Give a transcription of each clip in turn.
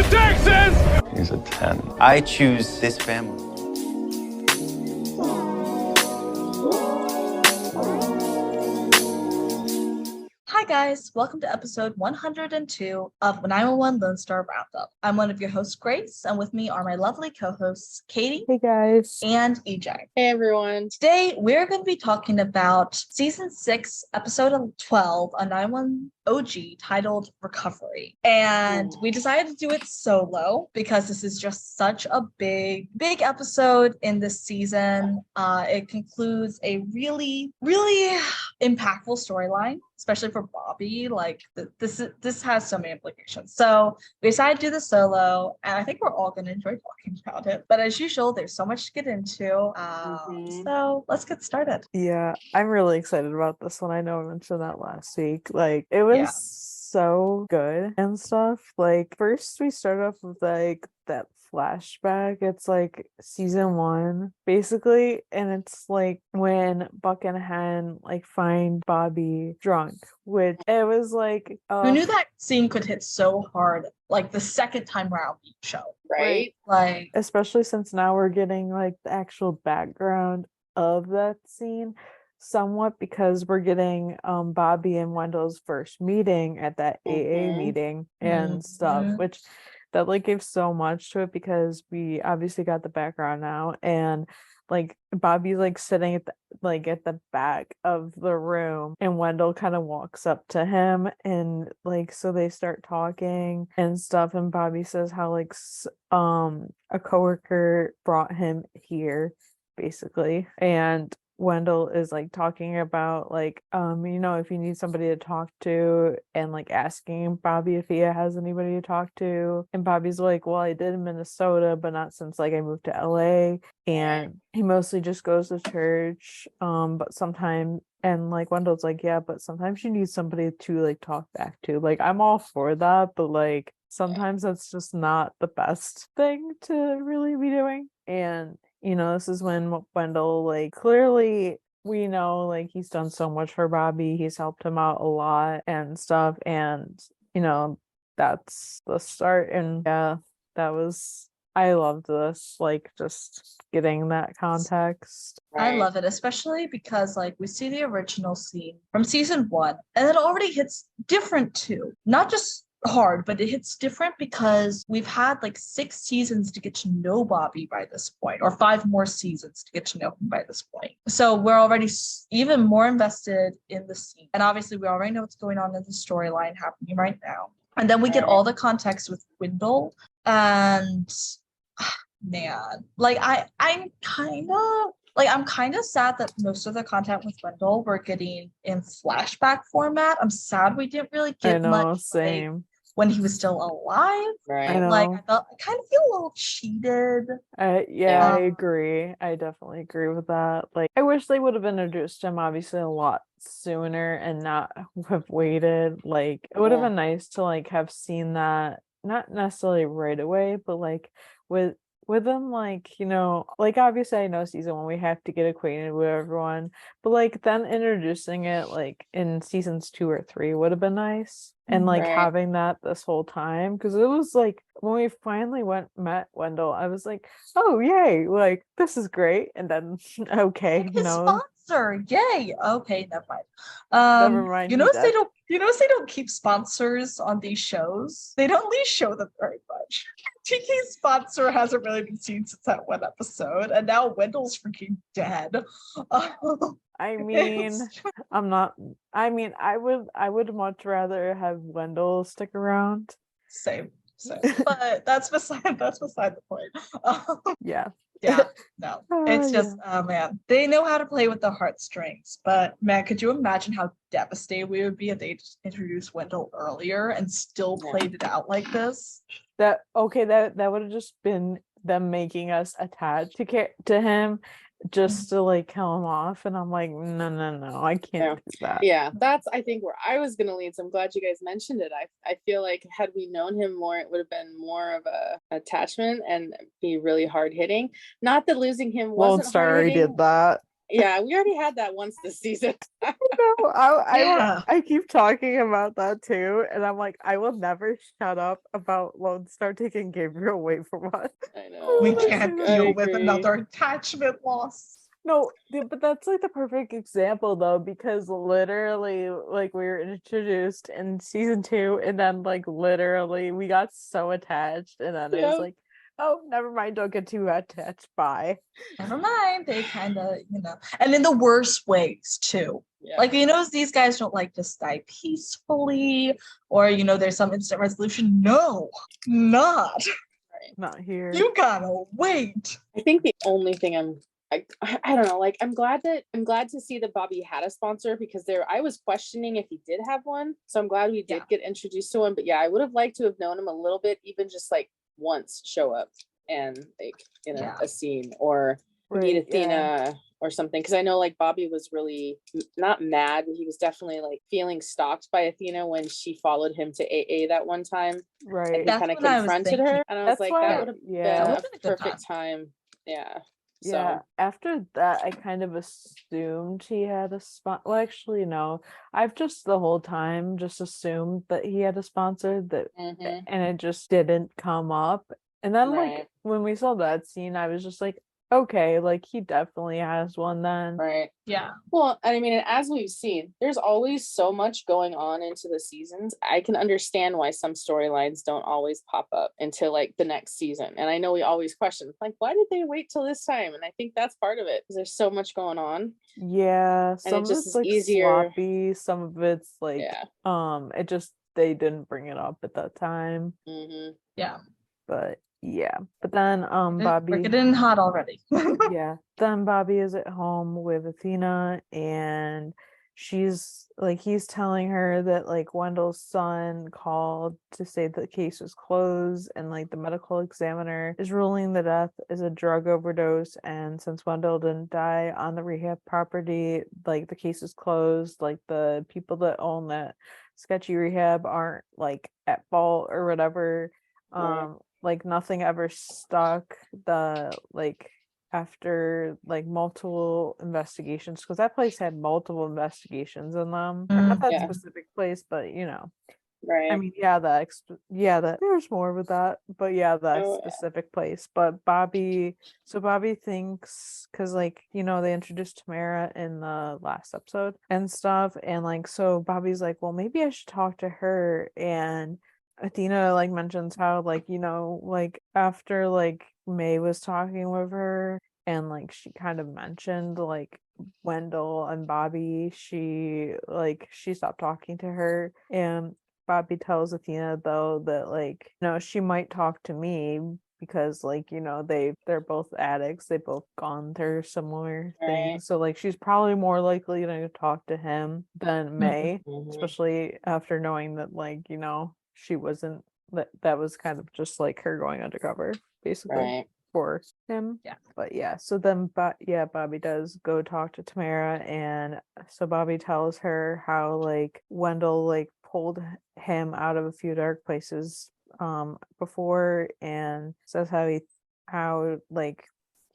Texas! He's a 10. I choose this family. Hi guys, welcome to episode 102 of 911 Lone Star Roundup. I'm one of your hosts, Grace, and with me are my lovely co-hosts, Katie. Hey guys. And EJ. Hey everyone. Today, we're going to be talking about Season 6, Episode 12 on 911 OG titled Recovery. And we decided to do it solo because this is just such a big episode in this season. It concludes a really impactful storyline, especially for Bobby. Like this has so many implications. So we decided to do this solo, and I think we're all going to enjoy talking about it. But as usual, there's so much to get into. So let's get started. Yeah, I'm really excited about this one. I know I mentioned that last week. Like, it was so good and stuff. Like, first we start off with like that flashback. It's like season 1 basically, and it's like when Buck and Hen like find Bobby drunk, which it was like who knew that scene could hit so hard like the second time around each show, right? Like, especially since now we're getting like the actual background of that scene somewhat, because we're getting Bobby and Wendell's first meeting at that AA meeting and stuff, which that like gave so much to it, because we obviously got the background now, and like Bobby's like sitting at the back of the room, and Wendell kind of walks up to him, and like so they start talking and stuff, and Bobby says how like a coworker brought him here basically, and Wendell is like talking about like if you need somebody to talk to, and like asking Bobby if he has anybody to talk to, and Bobby's like, well, I did in Minnesota, but not since like I moved to LA, and he mostly just goes to church, but sometimes, and like Wendell's like, yeah, but sometimes you need somebody to like talk back to. Like, I'm all for that, but like sometimes that's just not the best thing to really be doing. And this is when Wendell, like, clearly we know like he's done so much for Bobby, he's helped him out a lot and stuff, and that's the start. And yeah, I loved this, like, just getting that context. I love it, especially because like we see the original scene from season 1, and it already hits different too, not just hard, but it hits different because we've had like 6 seasons to get to know Bobby by this point, or 5 more seasons to get to know him by this point. So we're already even more invested in the scene, and obviously we already know what's going on in the storyline happening right now, and then we get all the context with Wendell. And man, like I'm kind of sad that most of the content with Wendell we're getting in flashback format. I'm sad we didn't really get much same. When he was still alive. Right. I know. Like, I kind of feel a little cheated. I agree. I definitely agree with that. Like, I wish they would have introduced him obviously a lot sooner and not have waited. Like, it would have been nice to like have seen that, not necessarily right away, but like with them, like, like, obviously I know season 1 we have to get acquainted with everyone, but like then introducing it like in seasons 2 or 3 would have been nice, and like having that this whole time, because it was like when we finally met Wendell, I was like, oh yay, like this is great. And then okay, His sponsor, yay. Okay, never mind. Never mind. You notice they don't keep sponsors on these shows. They don't really show them very much. TK's sponsor hasn't really been seen since that one episode, and now Wendell's freaking dead. I mean, I would much rather have Wendell stick around. Same. But that's beside the point. Yeah. No. It's just, oh man, they know how to play with the heartstrings. But man, could you imagine how devastated we would be if they just introduced Wendell earlier and still played it out like this? That would have just been them making us attached to him, just to like kill him off, and I'm like, no, I can't do that. Yeah, that's I think where I was gonna lead, so I'm glad you guys mentioned it. I feel like had we known him more, it would have been more of a attachment and be really hard hitting. Not that losing him wasn't Lone Star hard hitting. did that. Yeah, we already had that once this season. No, Yeah. I keep talking about that too, and I'm like, I will never shut up about Lone Star taking Gabriel away from us. I know. We I can't I deal with agree. another attachment loss. No, but that's like the perfect example though, because literally, like we were introduced in season 2, and then like literally we got so attached, and then it was Yep. like, oh, never mind, don't get too attached. Bye. Never mind. They kind of, and in the worst ways too. Yeah. Like, these guys don't like just die peacefully, or, there's some instant resolution. No, not. Not here. You gotta wait. I think the only thing I don't know, like I'm glad to see that Bobby had a sponsor, because I was questioning if he did have one. So I'm glad we did get introduced to him. But yeah, I would have liked to have known him a little bit, even just like once show up and like in a scene, or meet Athena or something. Because I know like Bobby was really not mad, but he was definitely like feeling stalked by Athena when she followed him to AA that one time. Right. And he kind of confronted her. And I was like, that would have been a perfect time. Yeah. Yeah, after that, I kind of assumed he had a spot. Well, actually, no. I've just the whole time just assumed that he had a sponsor and it just didn't come up. And then, like, when we saw that scene, I was just like, okay, like he definitely has one then. Right. Yeah. Well, I mean, as we've seen, there's always so much going on into the seasons. I can understand why some storylines don't always pop up until like the next season. And I know we always question, like, why did they wait till this time? And I think that's part of it, because there's so much going on. Yeah, some of it's like easier. Sloppy, some of it's like it just they didn't bring it up at that time. Yeah. But yeah, but then Bobby, we're getting hot already. Yeah, then Bobby is at home with Athena, and she's like, he's telling her that like Wendell's son called to say the case was closed, and like the medical examiner is ruling the death is a drug overdose, and since Wendell didn't die on the rehab property, like the case is closed. Like the people that own that sketchy rehab aren't like at fault or whatever. Like nothing ever stuck. The like after like multiple investigations, because that place had multiple investigations in them. Or not that specific place, but right. I mean, that there's more with that, but that specific place. But Bobby thinks, because like they introduced Tamara in the last episode and stuff, and like so Bobby's like, well, maybe I should talk to her. And Athena like mentions how like like after like May was talking with her, and like she kind of mentioned like Wendell and Bobby, she stopped talking to her. And Bobby tells Athena though that like she might talk to me, because like they're both addicts, they both gone through similar things, so like she's probably more likely to talk to him than May, especially after knowing that like she wasn't, that was kind of just like her going undercover basically for him. But so then Bobby does go talk to Tamara, and so Bobby tells her how like Wendell like pulled him out of a few dark places before, and says how like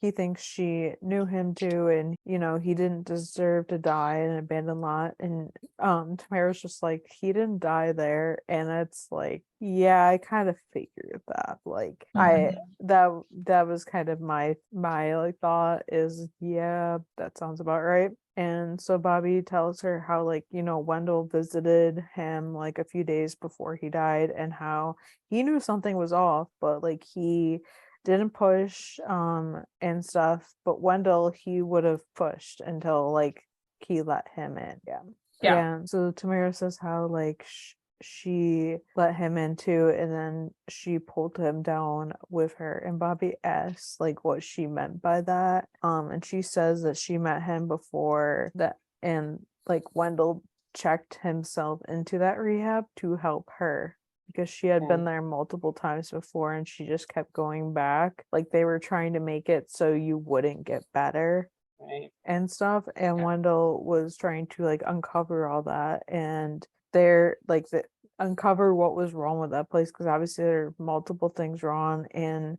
he thinks she knew him too, and he didn't deserve to die in an abandoned lot. And Tamara's just like, he didn't die there. And it's like, yeah, I kind of figured that. Like that was kind of my like thought is, yeah, that sounds about right. And so Bobby tells her how like Wendell visited him like a few days before he died, and how he knew something was off, but like he didn't push and stuff. But Wendell, he would have pushed until like he let him in. Yeah. So Tamara says how like she let him in too, and then she pulled him down with her. And Bobby asks like what she meant by that. And she says that she met him before that, and like Wendell checked himself into that rehab to help her, because she had been there multiple times before, and she just kept going back. Like they were trying to make it so you wouldn't get better and stuff. And Wendell was trying to like uncover all that, and they're like uncover what was wrong with that place, because obviously there are multiple things wrong. And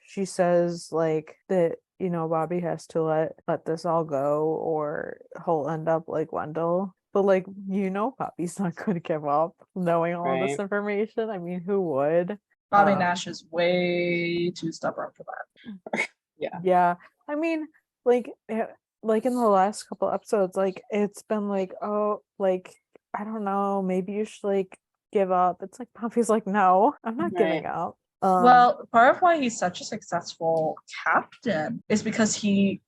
she says like that Bobby has to let this all go, or he'll end up like Wendell. But like, Bobby's not going to give up knowing all this Right. information. I mean, who would? Bobby Nash is way too stubborn for that. Yeah. I mean, like like in the last couple episodes, like it's been like, oh, like I don't know, maybe you should like give up. It's like Bobby's like, no, I'm not giving Right. up. Well, part of why he's such a successful captain is because he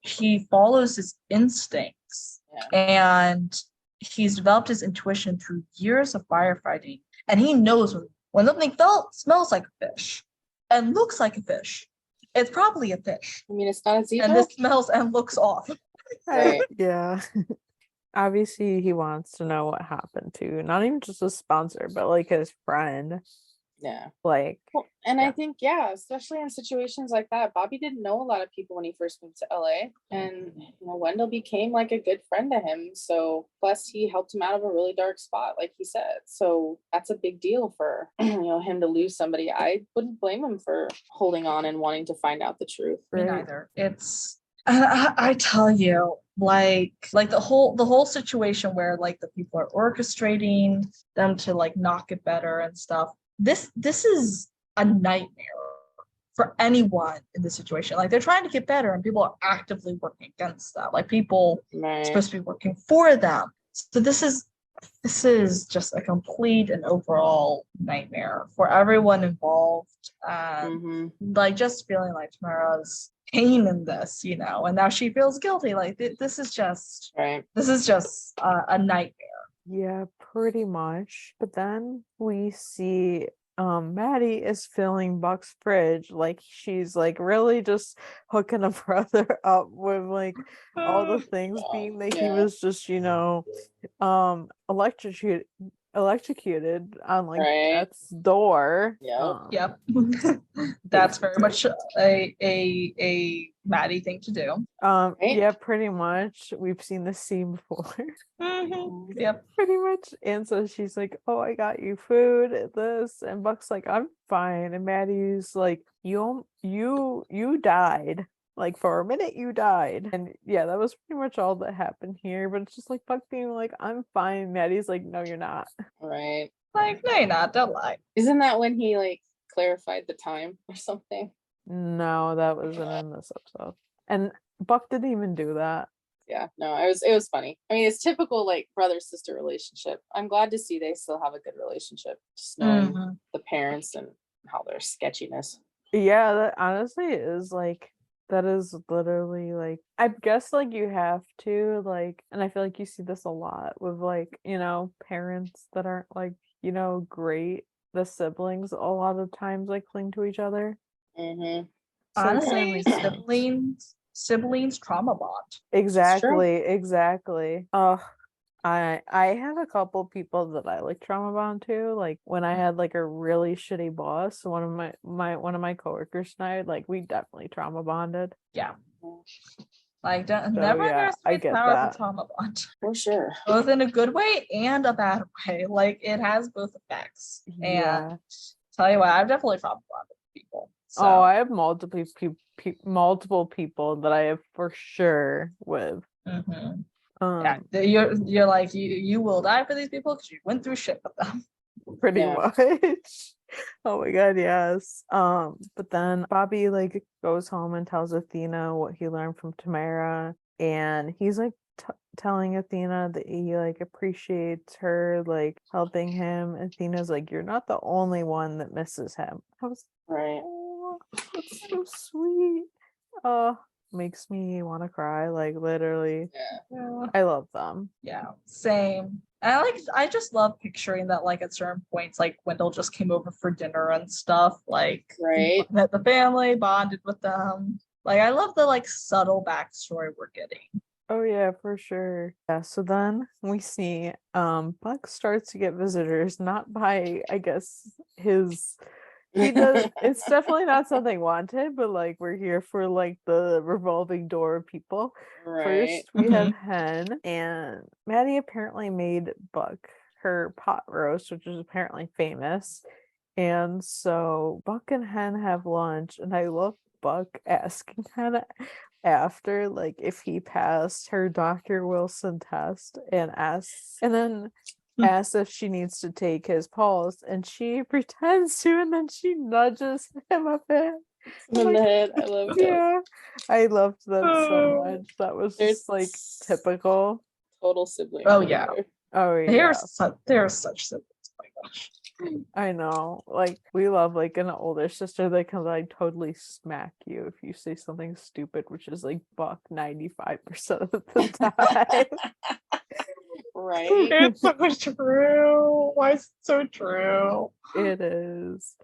follows his instincts, and he's developed his intuition through years of firefighting, and he knows when something smells like a fish and looks like a fish, it's probably a fish, I mean, it's not a and zebra. this smells and looks off. Right. Yeah. Obviously, he wants to know what happened to not even just a sponsor, but like his friend. Yeah. Like, Well, and yeah. I think, especially in situations like that, Bobby didn't know a lot of people when he first moved to LA. And, Wendell became like a good friend to him. So, plus he helped him out of a really dark spot, like he said. So, that's a big deal for, him to lose somebody. I wouldn't blame him for holding on and wanting to find out the truth. Me Right. neither. It's I tell you, like the whole situation where like the people are orchestrating them to like not get better and stuff. This is a nightmare for anyone in this situation. Like they're trying to get better and people are actively working against that. Like people are Right. supposed to be working for them. So this is just a complete and overall nightmare for everyone involved. And like just feeling like Tamara's pain in this, and now she feels guilty. Like this is just Right. a nightmare. Yeah, pretty much. But then we see Maddie is filling Buck's fridge, like she's like really just hooking a brother up with like all the things, being that he was just electrocuted on like Right. Beth's door. Yep. Yep. That's very much a Maddie thing to do. Right. Yeah, pretty much. We've seen this scene before. Yep. Pretty much. And so she's like, oh, I got you food, this, and Buck's like, I'm fine. And Maddie's like, you died. Like for a minute you died. And yeah, that was pretty much all that happened here. But it's just like Buck being like, I'm fine. Maddie's like, no, you're not. Right. Like, no, you're not. Don't lie. Isn't that when he like clarified the time or something? No, that wasn't in this episode. And Buck didn't even do that. Yeah, no, it was funny. I mean, it's typical like brother-sister relationship. I'm glad to see they still have a good relationship, just knowing the parents and how their sketchiness. Yeah, that honestly is like, that is literally like, I guess like you have to like, and I feel like you see this a lot with like, parents that aren't like, great. The siblings a lot of times like cling to each other. Mm-hmm. So it kinda Honestly, makes sense. siblings trauma bond. Exactly. I have a couple people that I like trauma bond to. Like when I had like a really shitty boss, one of my coworkers and I, like we definitely trauma bonded. Yeah. Like never yeah, I underestimate the get power of that. a trauma bond. For sure. Both in a good way and a bad way. Like it has both effects. Yeah. And tell you what, I've definitely trauma bonded with people. So. Oh, I have multiple people that I have for sure with. Yeah, you're like you will die for these people because you went through shit with them. Pretty much. Oh my god, yes. But then Bobby like goes home and tells Athena what he learned from Tamara, and he's like telling Athena that he like appreciates her like helping him. Athena's like, you're not the only one that misses him. I was right. Oh, that's so sweet. Makes me want to cry, like literally. Yeah. I love them. Yeah, same. I just love picturing that like at certain points, like Wendell just came over for dinner and stuff, like right. Met the family, bonded with them. Like I love the like subtle backstory we're getting. Oh yeah, for sure. Yeah, so then we see Buck starts to get visitors, not by I guess his he does it's definitely not something wanted, but like we're here for like the revolving door of people. Right. First we have Hen, and Maddie apparently made Buck her pot roast, which is apparently famous. And so Buck and Hen have lunch, and I love Buck asking Hen after, like, if he passed her Dr. Wilson test and then asks if she needs to take his pulse, and she pretends to, and then she nudges him a bit. In the head. I love that. Yeah, I loved that so Oh. much. That was There's just like typical. Total sibling. Oh, right yeah. there. Oh yeah, They're such siblings. Oh my gosh. I know. Like, we love like an older sister that can like totally smack you if you say something stupid, which is like Buck 95% of the time. Right. It's so true. Why is it so true? It is.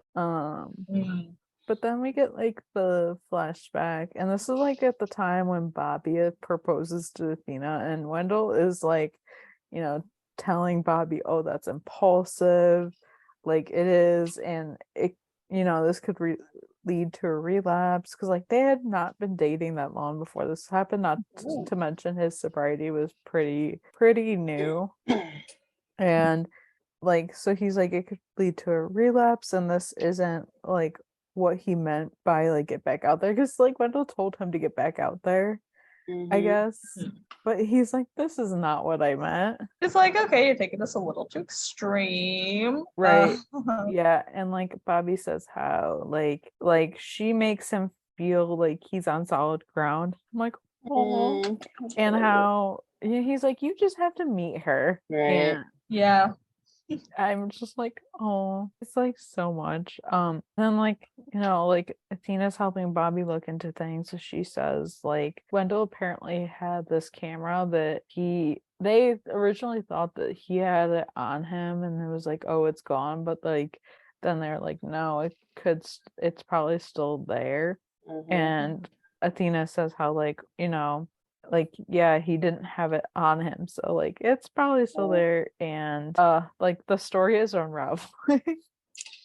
But then we get like the flashback, and this is like at the time when Bobby proposes to Athena, and Wendell is like, telling Bobby, oh, that's impulsive, like it is, and it, this could lead to a relapse, because like they had not been dating that long before this happened, not to mention his sobriety was pretty new. And like, so he's like, it could lead to a relapse, and this isn't like what he meant by like get back out there, because like Wendell told him to get back out there, I guess. But he's like, this is not what I meant. It's like, okay, you're taking this a little too extreme. Right. Yeah. And like Bobby says how like she makes him feel like he's on solid ground. I'm like, oh. And how he's like, you just have to meet her. Right. And Yeah. I'm just like, oh, it's like so much. And like, like Athena's helping Bobby look into things. So she says like Wendell apparently had this camera that they originally thought that he had it on him, and it was like, oh, it's gone. But like then they're like, no, it's probably still there. And Athena says how like, yeah, he didn't have it on him, so like it's probably still there, and like the story is unraveling.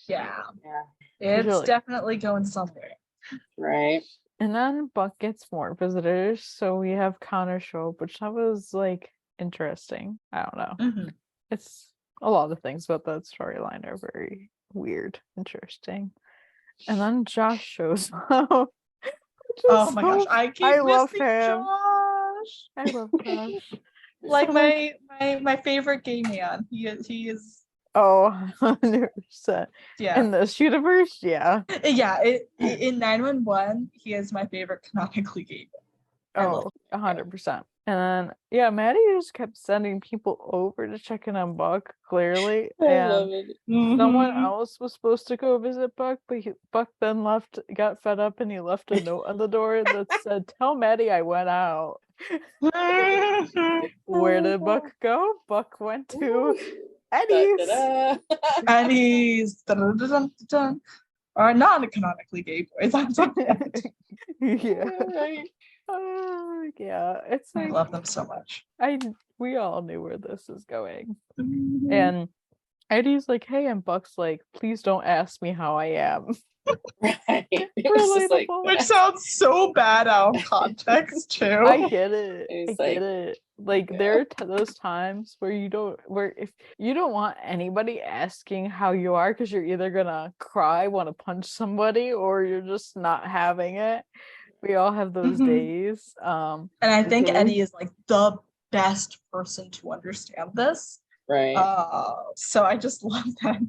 Yeah. Yeah. It's Usually. definitely going somewhere. Right. And then Buck gets more visitors, so we have Connor show up, which that was like interesting. I don't know. It's a lot of things about that storyline are very weird, interesting. And then Josh shows up. Oh my gosh, I love missing him. Josh. I love Josh. Like my favorite gay man. He is. Oh, 100%. Yeah. In this universe, yeah. Yeah. In 911, he is my favorite canonically gay man. Oh, 100%. And then, yeah, Maddie just kept sending people over to check in on Buck, clearly. I love it. Someone else was supposed to go visit Buck, but Buck then got fed up, and he left a note on the door that said, tell Maddie I went out. Where did Buck go? Buck went to Eddie's. Eddie's. Or non-canonically gay boys. Yeah. Right. Yeah, it's I like, love them so much. we all knew where this is going. And Eddie's like, hey, and Buck's like, please don't ask me how I am. Right. Just like, which sounds so bad out of context too. I get it. It's I get it. Like, there are those times where if you don't want anybody asking how you are, because you're either gonna cry, want to punch somebody, or you're just not having it. We all have those days. And I think Eddie is like the best person to understand this. right. So I just love that.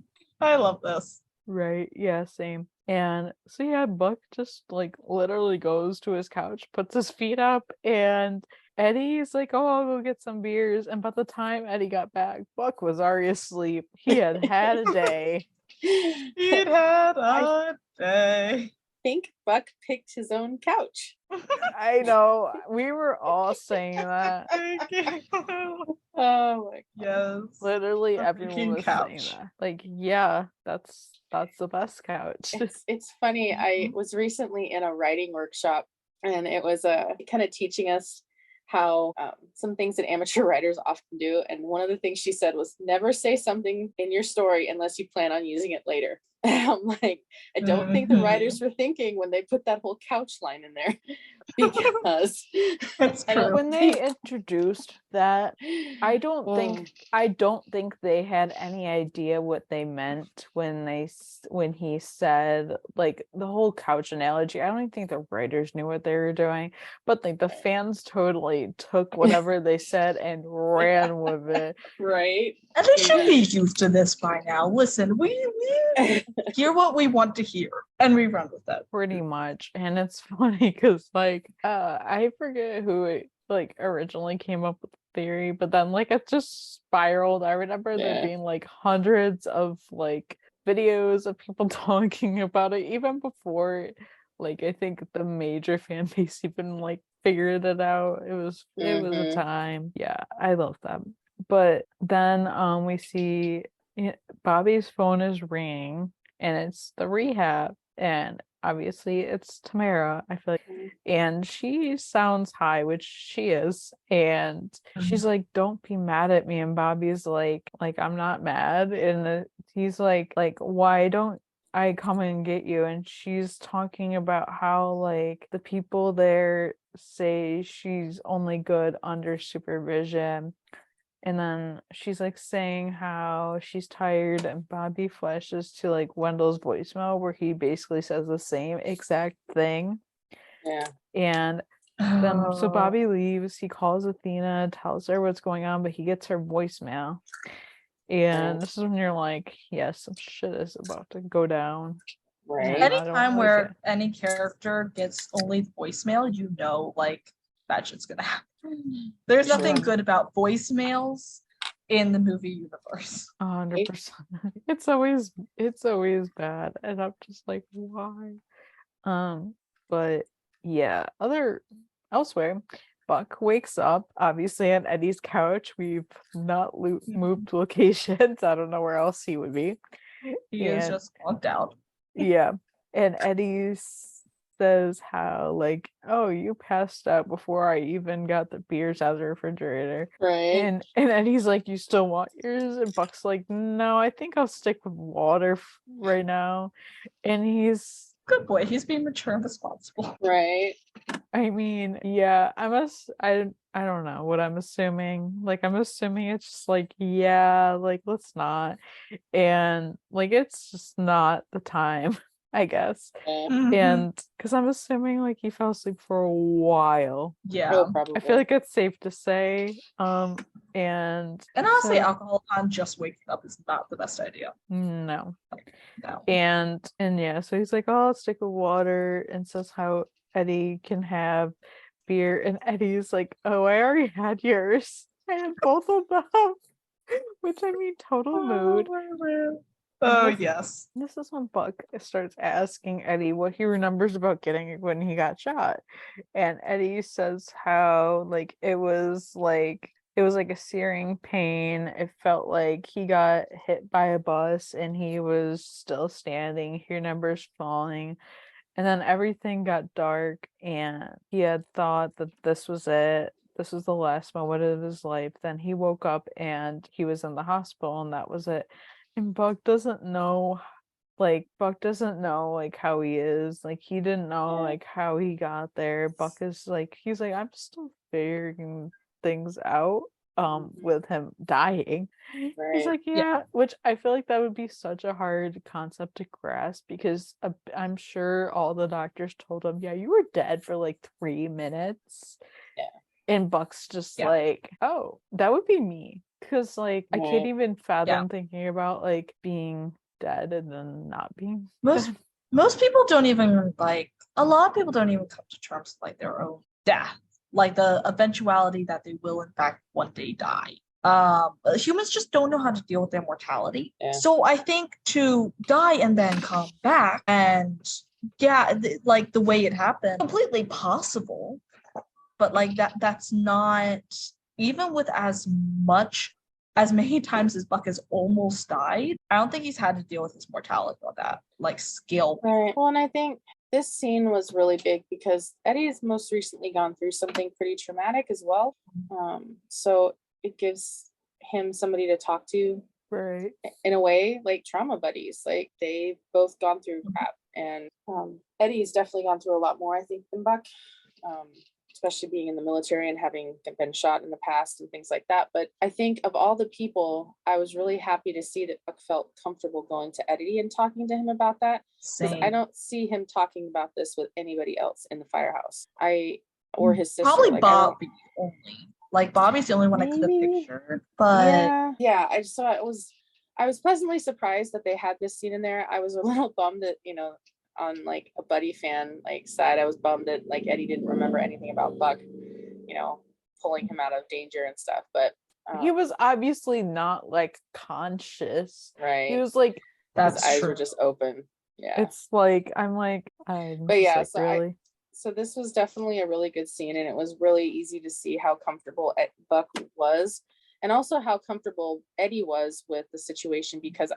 I love this. Right. Yeah, same. And so yeah, Buck just like literally goes to his couch, puts his feet up, and Eddie's like, oh, I'll go get some beers. And by the time Eddie got back, Buck was already asleep. He had a day. He'd had a day. Think Buck picked his own couch. I know. We were all saying that. Oh my Yes. Literally A everyone freaking was saying couch. that. Like, yeah, that's the best couch. It's funny. I was recently in a writing workshop, and it was kind of teaching us how some things that amateur writers often do. And one of the things she said was, never say something in your story unless you plan on using it later. I'm like, I don't think the writers were thinking when they put that whole couch line in there, because That's I don't true. When they introduced that, I don't Oh, think they had any idea what they meant when when he said like the whole couch analogy. I don't even think the writers knew what they were doing, but like the fans totally took whatever they said and ran with it. right. And they should be used to this by now. Listen, we hear what we want to hear and we run with that. Pretty much. And it's funny because like I forget who it like originally came up with the theory, but then like it just spiraled. I remember there Yeah. being like hundreds of like videos of people talking about it even before like I think the major fan base even like figured it out. It was a Mhm. time. Yeah, I love them. But then we see Bobby's phone is ringing and it's the rehab, and obviously it's Tamara, I feel like, and she sounds high, which she is, and she's like, don't be mad at me, and Bobby's like I'm not mad, and he's like why don't I come and get you? And she's talking about how like the people there say she's only good under supervision. And then she's like saying how she's tired, and Bobby flashes to like Wendell's voicemail where he basically says the same exact thing. Yeah. And then so Bobby leaves, he calls Athena, tells her what's going on, but he gets her voicemail. And this is when you're like, yes, some shit is about to go down. Right. I don't Anytime like where it. any character gets only voicemail, you know, like that shit's gonna happen. There's nothing Sure. good about voicemails in the movie universe. 100%. It's always bad. And I'm just like, why? But yeah, elsewhere, Buck wakes up obviously on Eddie's couch. We've not moved locations. I don't know where else he would be. He is And just locked out. yeah, and Eddie says how like, oh, you passed out before I even got the beers out of the refrigerator. Right. And Eddie's like, you still want yours? And Buck's like, no, I think I'll stick with water right now. And he's Good boy. He's being mature and responsible. Right. I mean, yeah, I don't know what I'm assuming. Like I'm assuming it's just like, yeah, like let's not. And like it's just not the time, I guess. Yeah. And because I'm assuming like he fell asleep for a while. Yeah. Oh, probably. I feel like it's safe to say. And honestly, so alcohol on just waking up is not the best idea. no. No. And yeah, so he's like, oh, I'll stick with water, and says how Eddie can have beer, and Eddie's like, oh, I already had yours. I had both of them. Which I mean, total mood. Oh, this, yes. This is when Buck starts asking Eddie what he remembers about getting when he got shot. And Eddie says how like it was like a searing pain. It felt like he got hit by a bus and he was still standing. He remembers falling. And then everything got dark and he had thought that this was it. This was the last moment of his life. Then he woke up and he was in the hospital and that was it. And Buck doesn't know like how he is. Like he didn't know like how he got there. Buck is like he's like, I'm still figuring things out with him dying. He's Right. like, yeah, which I feel like that would be such a hard concept to grasp because I'm sure all the doctors told him, yeah, you were dead for like 3 minutes. Yeah. And Buck's just Yeah. like, oh, that would be me. Because like I can't Right. even fathom thinking about like being dead and then not being dead. Most people don't even like a lot of people don't even come to terms with like their own death, like the eventuality that they will in fact one day die. Humans just don't know how to deal with their mortality. Yeah. So I think to die and then come back and like the way it happened, completely possible. But like that's not, even with as many times as Buck has almost died, I don't think he's had to deal with his mortality on that like scale. Right. Well, and I think this scene was really big because Eddie has most recently gone through something pretty traumatic as well. So it gives him somebody to talk to Right. in a way, like trauma buddies. Like they've both gone through crap, and Eddie's definitely gone through a lot more, I think, than Buck, especially being in the military and having been shot in the past and things like that. But I think of all the people, I was really happy to see that Buck felt comfortable going to Eddie and talking to him about that, because I Same. don't see him talking about this with anybody else in the firehouse. Or his sister. Probably Like, I don't. Bobby only. Like Bobby's the only one I could have Maybe. pictured, but Yeah, I just thought I was pleasantly surprised that they had this scene in there. I was a little bummed that, on like a Buddy fan like side, I was bummed that like Eddie didn't remember anything about Buck, pulling him out of danger and stuff. But He was obviously not like conscious. right. He was like, His that's eyes true. were just open. Yeah. it's like, I'm But just yeah, like, so really? So this was definitely a really good scene, and it was really easy to see how comfortable Buck was, and also how comfortable Eddie was with the situation, because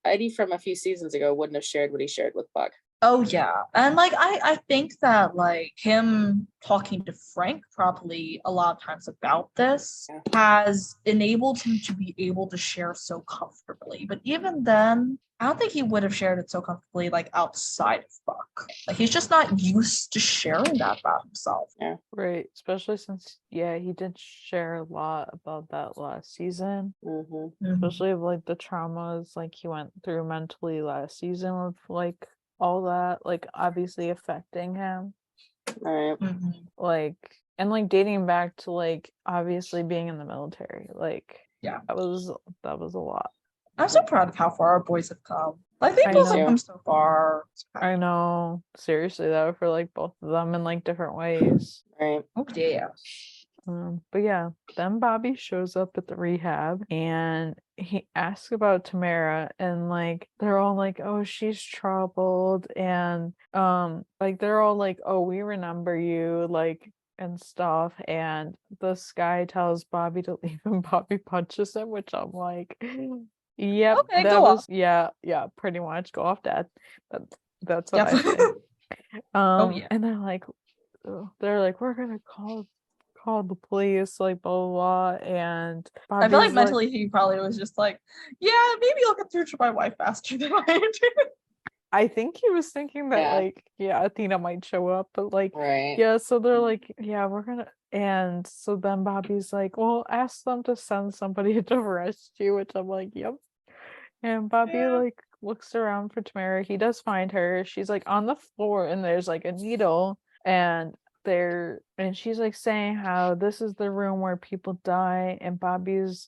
Eddie from a few seasons ago wouldn't have shared what he shared with Buck. Oh yeah. And like I think that like him talking to Frank probably a lot of times about this Yeah. has enabled him to be able to share so comfortably. But even then, I don't think he would have shared it so comfortably like outside of Buck. Like he's just not used to sharing that about himself. Right. Especially since, yeah, he did share a lot about that last season. Mm-hmm. Especially of like the traumas like he went through mentally last season with like all that, like obviously affecting him. Right. Mhm. Like, and like dating back to like obviously being in the military. Like, Yeah. that was a lot. I'm so proud of how far our boys have come. Like they I both have know. come so far. I know. Seriously though, for like both of them in like different ways. Right. Oh yeah. But yeah, then Bobby shows up at the rehab and he asks about Tamara, and like they're all like, oh, she's troubled, and like they're all like, oh, we remember you, like, and stuff, and this guy tells Bobby to leave and Bobby punches him, which I'm like, yep, Okay, that go was off. yeah, pretty much go off, Dad. That's what Yep. I say. Oh yeah. And they're like, we're gonna call the police, like blah blah blah, and I feel like Bobby's mentally he probably was just like, yeah, maybe I'll get through to my wife faster than I do. I think he was thinking that Yeah. like, yeah, Athena might show up, but like, Right. yeah, so they're like, yeah, we're gonna, and so then Bobby's like, well, ask them to send somebody to arrest you, which I'm like, yep. And Bobby Yeah. like looks around for Tamara. He does find her. She's like on the floor, and there's like a needle, and she's like saying how this is the room where people die, and Bobby's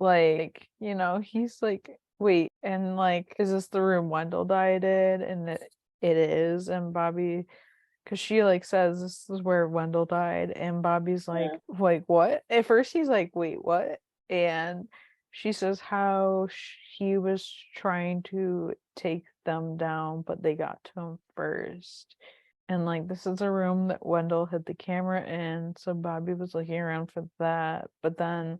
like, he's like, wait, and like, is this the room Wendell died in? And it is. And Bobby, because she like says this is where Wendell died, and Bobby's like, what? At first he's like, wait, what? And she says how he was trying to take them down, but they got to him first. And like, this is a room that Wendell hid the camera in, so Bobby was looking around for that. But then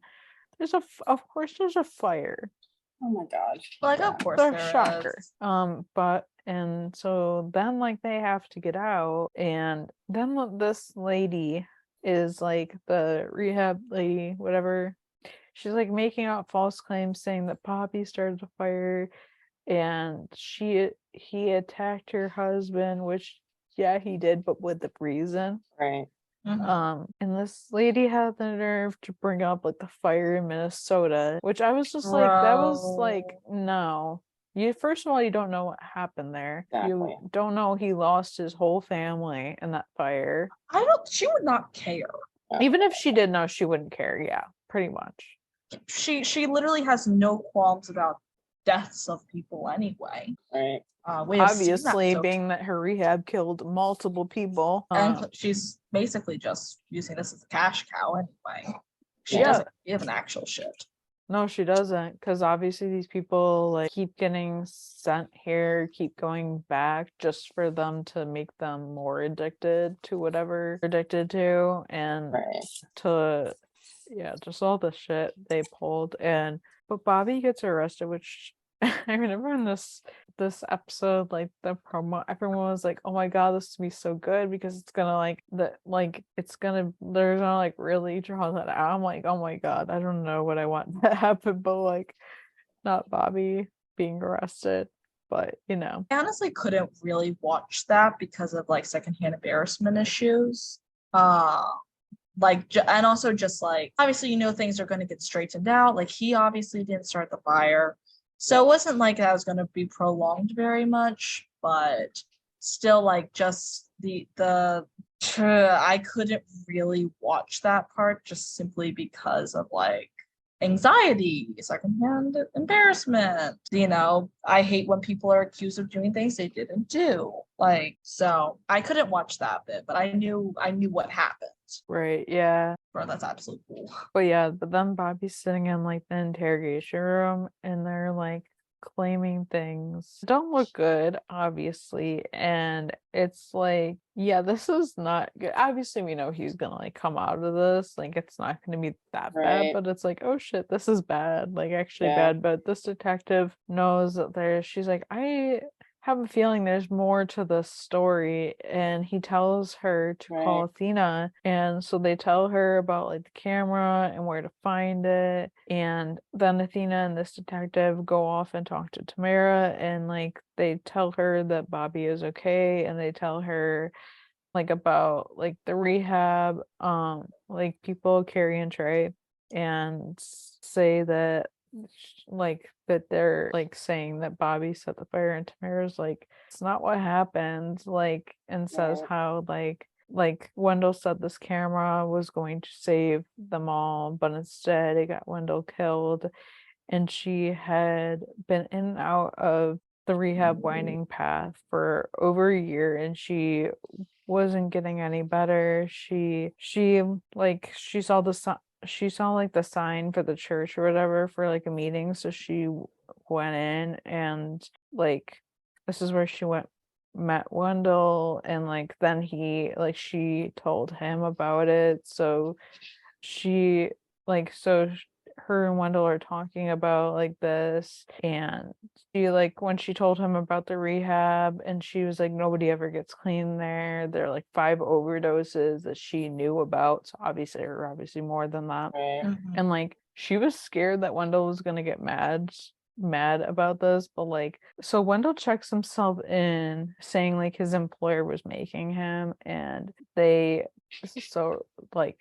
of course there's a fire. Oh my God. Like Yeah. of course The there shocker. is. And so then like they have to get out, and then this lady is like the rehab lady, whatever. She's like making out false claims saying that Bobby started a fire and he attacked her husband, which yeah, he did, but with the reason. Right. And this lady had the nerve to bring up like the fire in Minnesota, which I was just like, that was like, no. You first of all, you don't know what happened there. Exactly. You don't know he lost his whole family in that fire. She would not care. Even if she did know, she wouldn't care. Yeah, pretty much. She literally has no qualms about deaths of people anyway. Right. We have seen that Obviously, so being that her rehab killed multiple people. and she's basically just using this as a cash cow anyway. She Yeah. doesn't give an actual shit. No, she doesn't, because obviously these people like keep getting sent here, keep going back just for them to make them more addicted to whatever they're addicted to, and Right. to just all the shit they pulled. But Bobby gets arrested, which I remember in this episode, like the promo, everyone was like, oh my god, this will be so good because it's gonna they're gonna like really draw that out. I'm like, oh my god, I don't know what I want to happen, but like not Bobby being arrested, but you know. I honestly couldn't really watch that because of like secondhand embarrassment issues. Uh and also just like obviously things are going to get straightened out. Like he obviously didn't start the fire. So it wasn't like that was going to be prolonged very much, but still like just the I couldn't really watch that part just simply because of like anxiety, secondhand embarrassment. I hate when people are accused of doing things they didn't do. Like, so I couldn't watch that bit, but I knew what happened. Right, yeah. Bro, that's absolutely cool. But yeah, but then Bobby's sitting in like the interrogation room and they're like claiming things don't look good, obviously. And it's like, yeah, this is not good. Obviously, we know he's gonna like come out of this. Like it's not gonna be that bad, Right. but it's like, oh shit, this is bad. Like actually Yeah. bad. But this detective knows that she's like, I have a feeling there's more to the story, and he tells her to call Right. Athena, and so they tell her about like the camera and where to find it, and then Athena and this detective go off and talk to Tamara, and like they tell her that Bobby is okay, and they tell her like about like the rehab, like people Carrie and Trey, and say that like that they're like saying that Bobby set the fire, and Tamara's like it's not what happened, like, and says Right. how like Wendell said this camera was going to save them all, but instead it got Wendell killed, and she had been in and out of the rehab winding path for over a year, and she wasn't getting any better. She like she saw like the sign for the church or whatever for like a meeting, so she went in, and like this is where she met Wendell, and like then she told him about it, so she her and Wendell are talking about like this, and she like when she told him about the rehab, and she was like nobody ever gets clean there are like 5 overdoses that she knew about, so obviously or obviously more than that. Right. Mhm. And like she was scared that Wendell was gonna get mad about this, but like so Wendell checks himself in saying like his employer was making him, and this is so like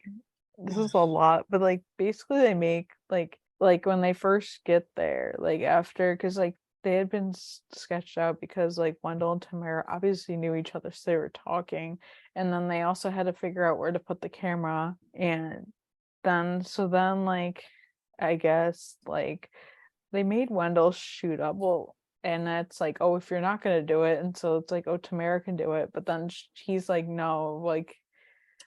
this is a lot, but like basically they make like when they first get there, like after, because like they had been sketched out because like Wendell and Tamara obviously knew each other, so they were talking, and then they also had to figure out where to put the camera, and then like I guess like they made Wendell shoot up. Well, and it's like, oh, if you're not gonna do it, and so it's like, oh, Tamara can do it, but then he's like, no, like,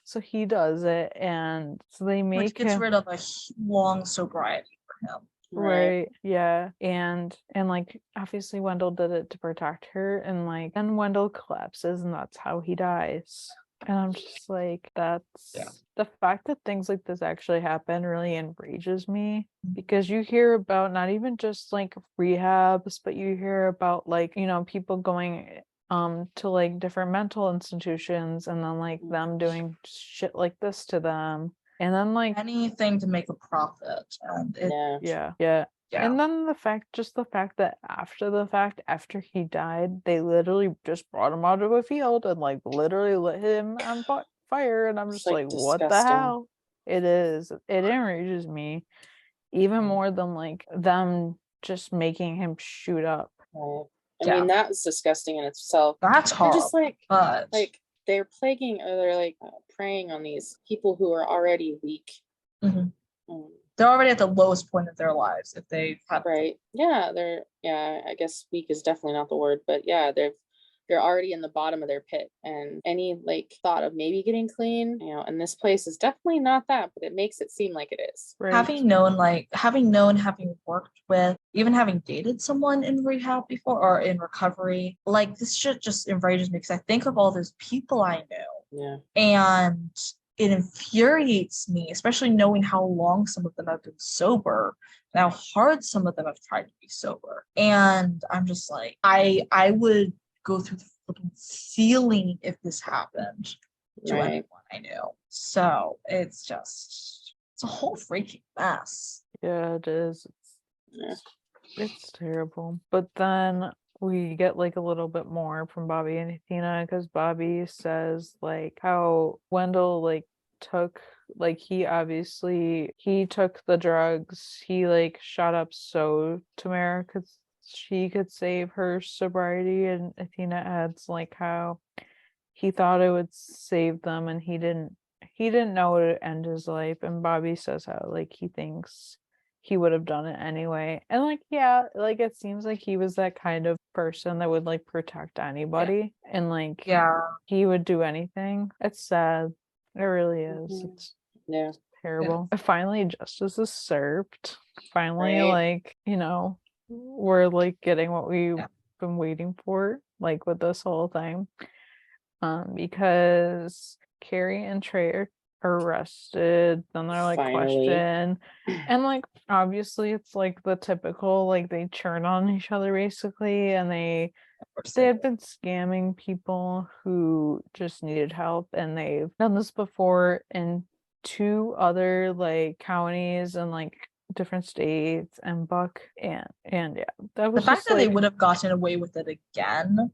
so he does it, and so they Which make gets him rid of a long sobriety for him. Right. right, yeah, and like obviously Wendell did it to protect her, and like then Wendell collapses, and that's how he dies. And I'm just like, that's the fact that things like this actually happen really enrages me, because you hear about not even just like rehabs, but you hear about like, people going to like different mental institutions, and then like them doing shit like this to them. And then like Anything to make a profit. And Yeah. and then the fact that after he died, they literally just brought him out of a field and like literally lit him on fire, and I'm It's just like like, what the disgusting. hell? It enrages me even more than like them just making him shoot up. Right. I Yeah. mean, that was disgusting in itself. That's They're hard. just like But they're plaguing, or they're like preying on these people who are already weak. Mhm. Um, they're already at the lowest point of their lives if they have right. Yeah, I guess weak is definitely not the word, but yeah, they're already in the bottom of their pit, and any like thought of maybe getting clean, and this place is definitely not that, but it makes it seem like it is. Right. having worked with, even having dated someone in rehab before or in recovery, like this shit just enrages me because I think of all those people I knew. Yeah. And it infuriates me, especially knowing how long some of them have been sober and how hard some of them have tried to be sober. And I'm just like, I would go through the fucking ceiling if this happened to Right. anyone I knew. So it's a whole freaking mess. Yeah, it is. Yeah. It's terrible. But then we get like a little bit more from Bobby and Athena because Bobby says like how Wendell like took like he took the drugs. He like shot up so Tamara could she could save her sobriety, and Athena adds like how he thought it would save them and he didn't know it would end his life. And Bobby says how like he thinks he would have done it anyway. And like yeah, like it seems like he was that kind of person that would like protect anybody and like Yeah. he would do anything. It's sad. It really is. Mhm. It's Yeah. terrible. Finally justice is served. Finally, Right. like, we're like getting what we've Yeah. been waiting for, like with this whole thing. Because Carrie and Trey are arrested, then they're like Finally. questioned. And like obviously it's like the typical like they turn on each other basically, and they had been scamming people who just needed help, and they've done this before in 2 other like counties and like different states and Buck and yeah, that The was fact just that they like would have gotten away with it again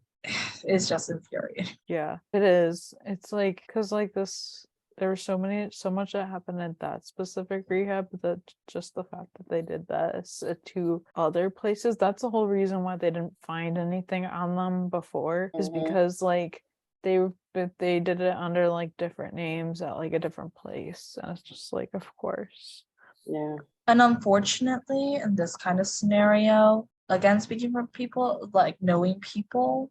is just infuriating. yeah, it is. It's like because like there was so much that happened at that specific rehab that just the fact that they did this at 2 other places, that's the whole reason why they didn't find anything on them before, is Mhm. because like they did it under like different names at like a different place, and it's just like of course. Yeah. And unfortunately, in this kind of scenario, again, speaking from people, like knowing people,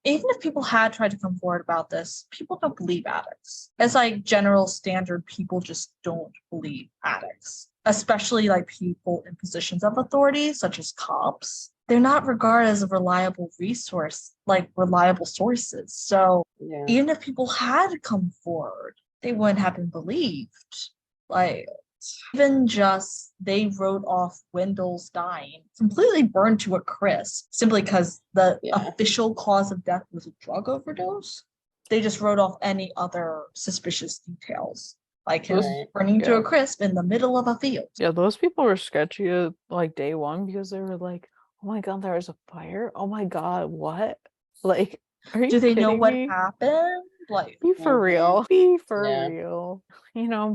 even if people had tried to come forward about this, people don't believe addicts. It's like general standard, people just don't believe addicts, especially like people in positions of authority, such as cops. They're not regarded as a reliable resource, like reliable sources. So Yeah. even if people had come forward, they wouldn't have been believed. Like, even just they wrote off Wendell's dying, completely burned to a crisp, simply because the Yeah. official cause of death was a drug overdose. They just wrote off any other suspicious details, like him Right. burning to Yeah. a crisp in the middle of a field. Yeah, those people were sketchy at like day one because they were like, oh my god, there was a fire, oh my god, what, like are you Do they know kidding what me? happened? Like, Be for Mhm. real. Be for Yeah. real.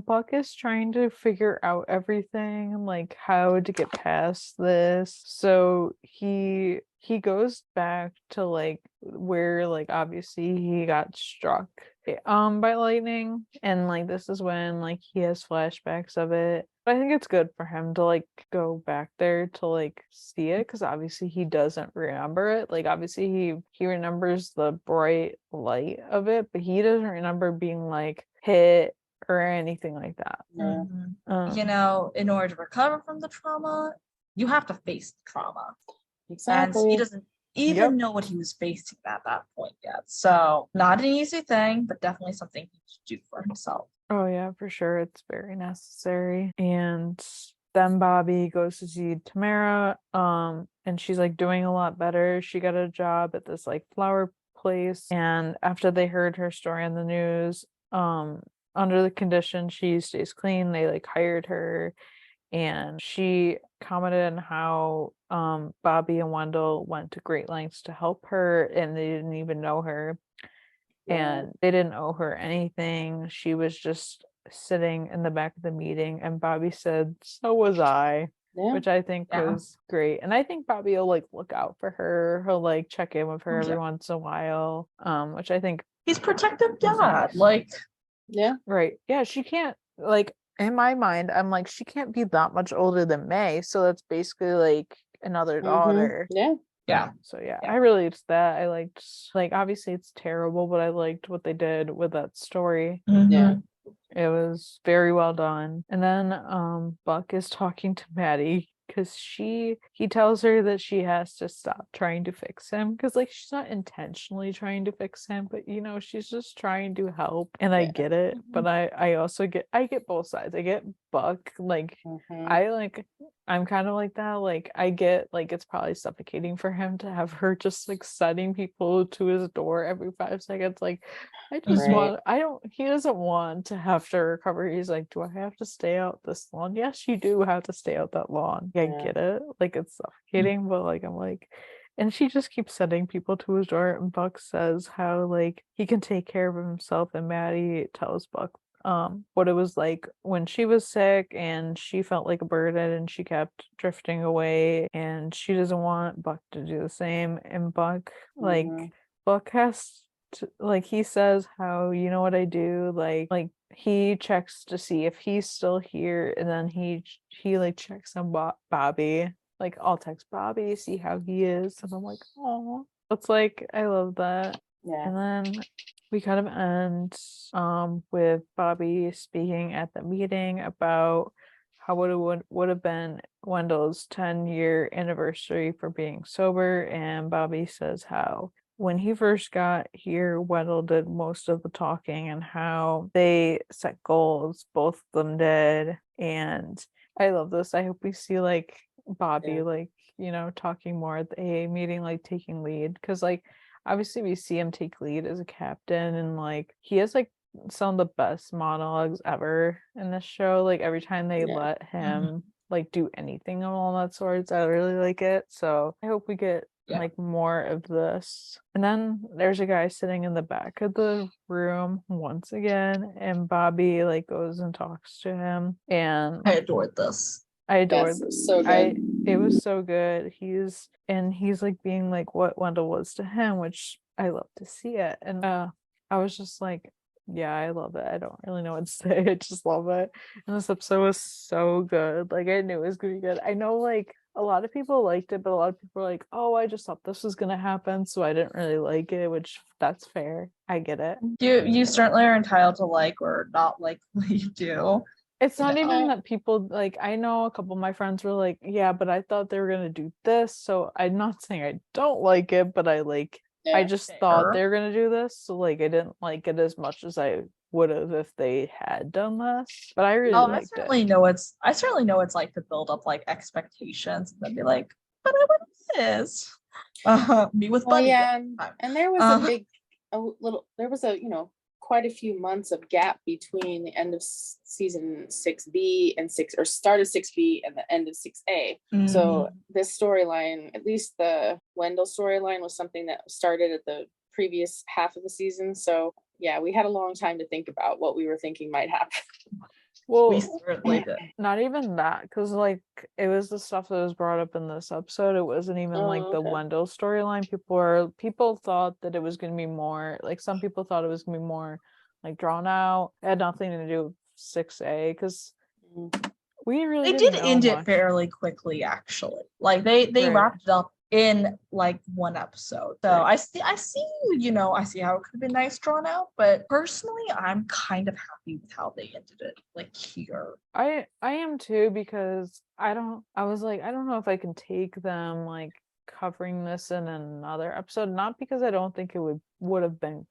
Buck is trying to figure out everything, like how to get past this. So he goes back to like where like obviously he got struck by lightning, and like this is when like he has flashbacks of it. But I think it's good for him to like go back there to like see it, because obviously he doesn't remember it. Like obviously he remembers the bright light of it, but he doesn't remember being like hit or anything like that. Yeah. in order to recover from the trauma, you have to face the trauma. And Exactly. he doesn't even know what he was facing at that point yet. So not an easy thing, but definitely something he should do for himself. Oh yeah, for sure. It's very necessary. And then Bobby goes to see Tamara, and she's like doing a lot better. She got a job at this like flower place, and after they heard her story on the news, under the condition she stays clean, they like hired her. And she commented on how Bobby and Wendell went to great lengths to help her, and they didn't even know her, and they didn't owe her anything. She was just sitting in the back of the meeting, and Bobby said, "So was I," Yeah. which I think Yeah. was great. And I think Bobby will like look out for her. He'll like check in with her every Yeah. once in a while, which I think He's protective is dad. nice. Like, Yeah. Right. Yeah, she can't like in my mind, I'm like, she can't be that much older than May, so that's basically like another Mhm. daughter. Yeah. yeah. So yeah, Yeah. I really liked that. I liked like obviously it's terrible, but I liked what they did with that story. Yeah. It was very well done. And then Buck is talking to Maddie because he tells her that she has to stop trying to fix him, because like she's not intentionally trying to fix him, but she's just trying to help. And I Yeah. get it, but I also get both sides. I get Buck, like Mhm. I like I'm kind of like that. Like I get like it's probably suffocating for him to have her just like sending people to his door every 5 seconds. Like I just Right. want I don't he doesn't want to have to recover. He's like, do I have to stay out this long? Yes, you do have to stay out that long. I Yeah. get it. Like it's suffocating, but like I'm like and she just keeps sending people to his door and Buck says how like he can take care of himself and Maddie tells Buck what it was like when she was sick and she felt like a burden and she kept drifting away and she doesn't want Buck to do the same and Mhm. Buck has to, like he says how you know what I do like he checks to see if he's still here and then he like checks on Bobby like I'll text Bobby see how he is and I'm like oh it's like I love that Yeah. and then we kind of end with Bobby speaking at the meeting about how it would have been Wendell's 10-year anniversary for being sober. And Bobby says how when he first got here, Wendell did most of the talking and how they set goals, both of them did. And I love this. I hope we see like Bobby, Yeah. like, you know, talking more at the AA meeting, like taking lead. Cause like obviously we see him take lead as a captain and like he has like some of the best monologues ever in this show like every time they Yeah. let him like do anything along that sorts I really like it so I hope we get like more of this and then there's a guy sitting in the back of the room once again and Bobby like goes and talks to him and I adored this. I adored Yes, so good. it was so good. He's like being like what Wendell was to him, which I love to see it. And I was just like, yeah, I love it. I don't really know what to say. I just love it. And this episode was so good. Like I knew it was gonna be good. I know like a lot of people liked it, but a lot of people were like, oh, I just thought this was gonna happen, so I didn't really like it, which that's fair. I get it. You certainly are entitled to like or not like what you do. It's not even Oh. that people like I know a couple of my friends were like, yeah, but I thought they were gonna do this. So I'm not saying I don't like it, but I Yeah. just thought Fair. they were gonna do this. So like I didn't like it as much as I would have if they had done this. But I really Oh, liked it. I certainly know it's like to build up like expectations and then be like, but I want this. Me with Well, Buddy. yeah, all the time. and there was Um, there was a, quite a few months of gap between the end of season 6B and start of 6B and the end of 6A. So this storyline, at least the Wendell storyline, was something that started at the previous half of the season. So yeah, we had a long time to think about what we were thinking might happen. we Well, certainly did. not even that, because like it was the stuff that was brought up in this episode. It wasn't even like the Okay. Wendell storyline. People thought that it was gonna be more like some people thought it was gonna be more like drawn out. It had nothing to do with 6A because we really They didn't did know end it much. fairly quickly, actually. Like they Right. wrapped it up in like one episode. So Right. I see, I see how it could have been nice drawn out, but personally, I'm kind of happy with how they ended it. Like here. I am too because I don't know if I can take them like covering this in another episode, not because I don't think it would have been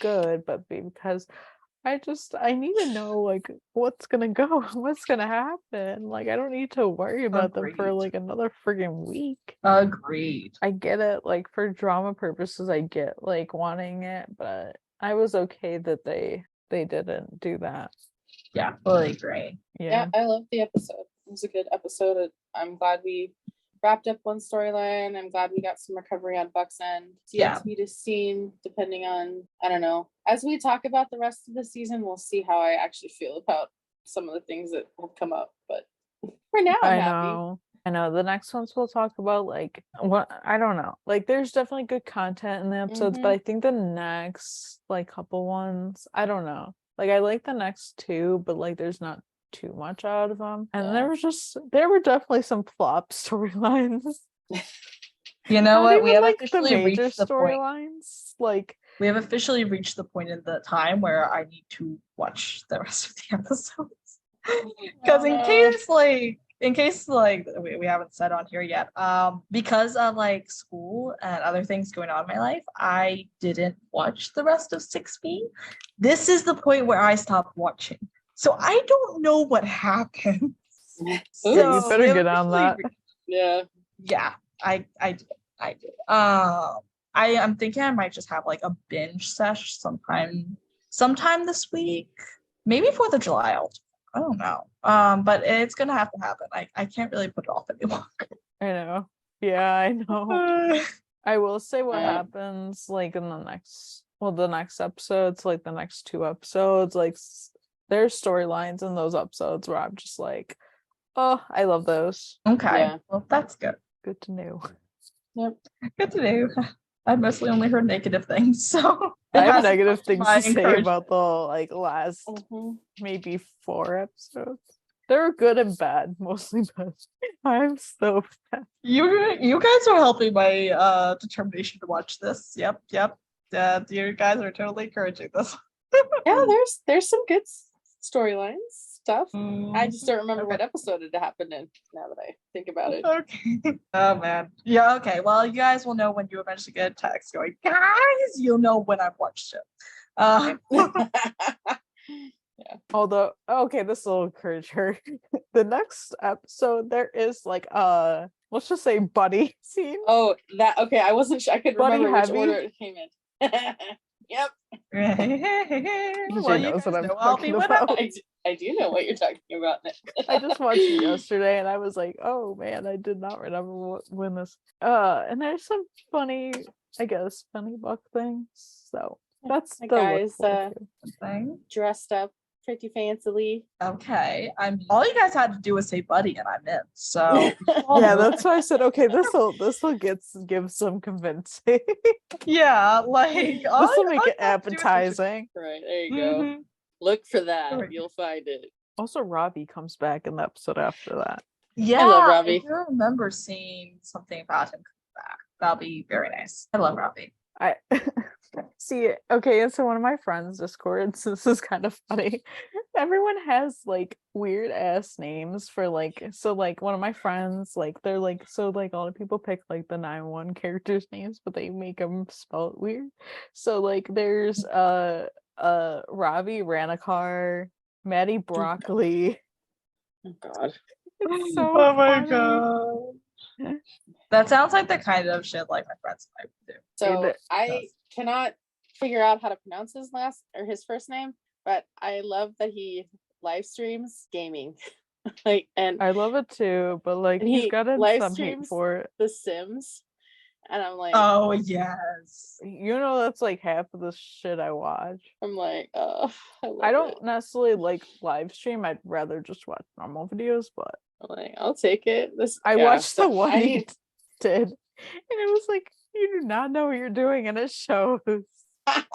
good, but because I need to know like what's gonna go, what's gonna happen. Like I don't need to worry about them for Agreed. like another friggin' week. Agreed. I get it, like for drama purposes, I get like wanting it, but I was okay that they didn't do that. Yeah, fully agree. Yeah, I loved the episode. It was a good episode. I'm glad we wrapped up one storyline. I'm glad we got some recovery on Buck's end. It's yet to be seen, depending on, I don't know. As we talk about the rest of the season, we'll see how I actually feel about some of the things that have come up. But for now, I'm happy. I know. The next ones we'll talk about, like, what I don't know. Like, there's definitely good content in the episodes, but I think the next, like, couple ones, I don't know. Like, I like the next two, but like, there's not too much out of them. And there were definitely some flop storylines. You know Not what? even, We have like, officially the major reached the point. storylines. Like, We have officially reached the point in the time where I need to watch the rest of the episodes. Because in case we haven't said on here yet, because of like school and other things going on in my life, I didn't watch the rest of 6B. This is the point where I stopped watching. So I don't know what happened. Yeah, you better we have get on officially that. Yeah. Yeah, I did. I'm thinking I might just have like a binge sesh sometime this week, maybe 4th of July. I don't know. But it's gonna have to happen. I can't really put it off any longer. I know. Yeah, I know. I will say what Yeah. happens like in the next episodes, like the next 2 episodes, like there's storylines in those episodes where I'm just like, oh, I love those. Okay, Yeah. well that's good. Good to know. Yep. Good to know. I mostly only heard negative things, so it I have hasn't negative touched things my to say encouragement. about the like last Mhm. maybe 4 episodes. They're good and bad, mostly bad. I'm so bad. You guys are helping my determination to watch this. Yep. You guys are totally encouraging this. Yeah, there's some good storylines stuff. I just don't remember Okay. what episode it happened in now that I think about it. Okay. Oh man. Yeah, okay. Well, you guys will know when you eventually get a text going, guys, you'll know when I've watched it. Although, okay, this will encourage her. The next episode, there is like let's just say buddy scene. Oh, that okay. I wasn't sure. I couldn't Buddy remember which heavy. order it came in. Yep. Well, EJ you knows guys what I'm know I'll be talking whatever. about. I do know what you're talking about. I just watched it yesterday and I was like, oh man, I did not remember when this. And there's some funny book things. So that's My the look guys forward to. Thing. dressed up pretty fancily. Okay. I mean, all you guys had to do was say buddy and I'm in. So Yeah, that's why I said, okay, this will give some convincing. yeah, like This will make all it you have to do is appetizing. Right, there you go. Mhm. Look for that. Right. You'll find it. Also, Robbie comes back in the episode after that. Yeah, love Robbie. I do remember seeing something about him come back. That'll be very nice. I love Robbie. I see. Okay, and so one of my friends' discords. This is kind of funny. Everyone has like weird ass names for like. So like one of my friends, like they're like so like all the people pick like the 911 characters' names, but they make them spelled weird. So like there's Robbie Ranikar, Maddie Broccoli. Oh God. It's so Oh my funny. god. That sounds like the kind of shit like my friends and I would do. So It I does. cannot figure out how to pronounce his first name, but I love that he live streams gaming. Like and I love it too, but like And he's he gotten live some hate streams for it. The Sims. And I'm like, Oh yes. You know, that's like half of the shit I watch. oh, I love I don't it. necessarily like live stream. I'd rather just watch normal videos, but I'm like, I'll take it. I Yeah, watched so the one I he need- did, and it was like, you do not know what you're doing, and it shows. Like,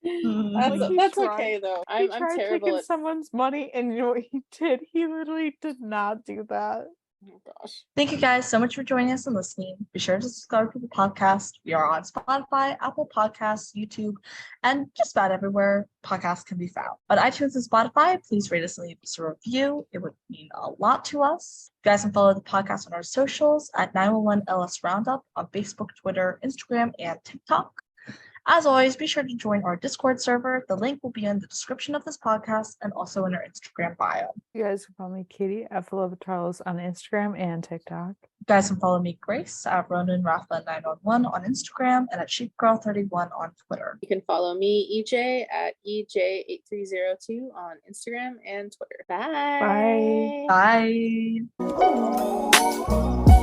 he that's tried- okay though. He I'm tried terrible taking at someone's money, and you know what he did? He literally did not do that. oh gosh. Thank you guys so much for joining us and listening. Be sure to subscribe to the podcast. We are on Spotify, Apple Podcasts, YouTube, and just about everywhere podcasts can be found. On iTunes and Spotify, please rate us and leave us a review. It would mean a lot to us. You guys can follow the podcast on our socials at 911 LS Roundup on Facebook, Twitter, Instagram, and TikTok. As always, be sure to join our Discord server. The link will be in the description of this podcast and also in our Instagram bio. You guys can follow me, Katie, at Charles on Instagram and TikTok. You guys can follow me, Grace, at Ronan Rafa 911 on Instagram and at Sheepgirl31 on Twitter. You can follow me, EJ, at EJ8302 on Instagram and Twitter. Bye. Bye. Bye.